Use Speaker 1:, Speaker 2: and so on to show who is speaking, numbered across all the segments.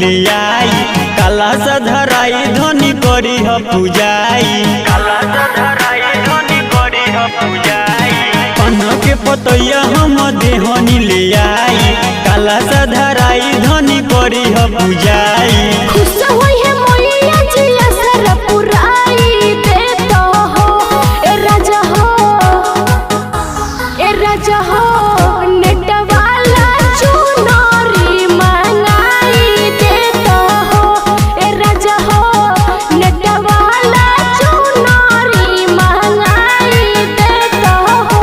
Speaker 1: ले आई, काला सा धराई धनी करी ह पूजाई, काला सा धराई धनी करी ह पूजाई। पन्ना के पतैया हम देहनी ले आई, काला सा धराई धनी करी ह पूजाई।
Speaker 2: खुश होई है मोइया जी असर पुराई देता हो ए राजा हो, ए राजा हो। नेट वाला चुनरी मंगाई देता हो ए राजा हो, नेट वाला चुनरी मंगाई देता हो।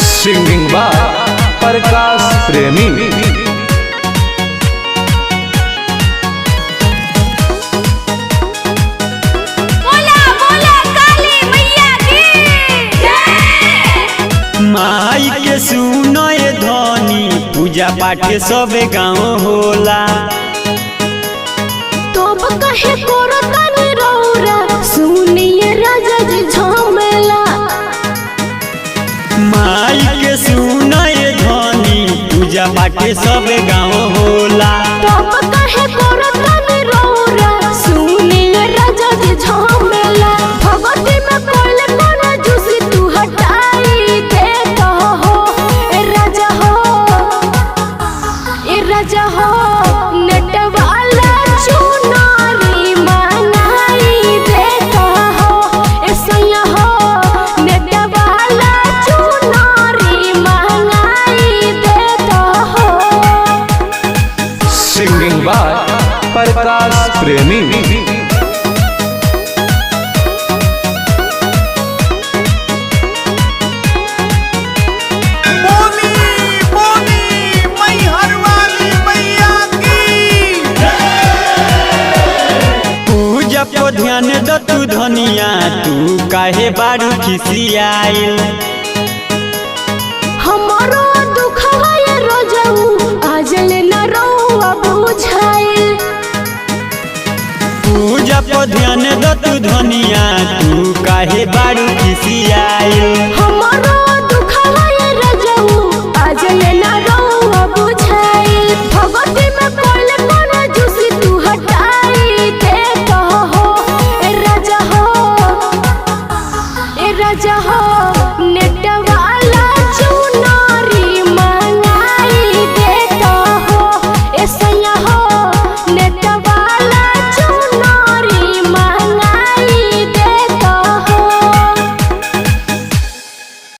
Speaker 3: सिंगिंग बाय प्रकाश प्रेमी।
Speaker 1: माई के सुनो ये धनी, पूजा पाठ सब गाँव होला।
Speaker 2: तब कहे करो तनी रौरा, सुनिए राजा जी झमेला।
Speaker 1: माई के सुनो ये धनी, पूजा पाठ सब गाँव होला।
Speaker 2: तब कहे करो तनी रौरा, सुनिए राजा जी झमेला। भगवती में कोइले कोना जुसी तू हटाई देता हो ए राजा हो, ए राजा हो। नेट वाला चुनरी मंगाई देता हो ए सैया हो, नेट वाला चुनरी मंगाई देता हो।
Speaker 3: सिंगिंग बाय प्रकाश प्रेमी।
Speaker 1: पूजा पर ध्यान द तू धनिया, तू काहे बारू खिसियाइल।
Speaker 2: हमारो दुख है रोजऊ, आजल न रहुआ बुझाइल।
Speaker 1: पूजा पर ध्यान द तू धनिया, तू काहे बारू खिसियाइल।
Speaker 2: हमारो दुख है रोजऊ, आजल न रहुआ बुझाइल। भगवती में कोइले कोना जुसी तू हटाई देता हो ए राजा हो, ए राजा हो। नेट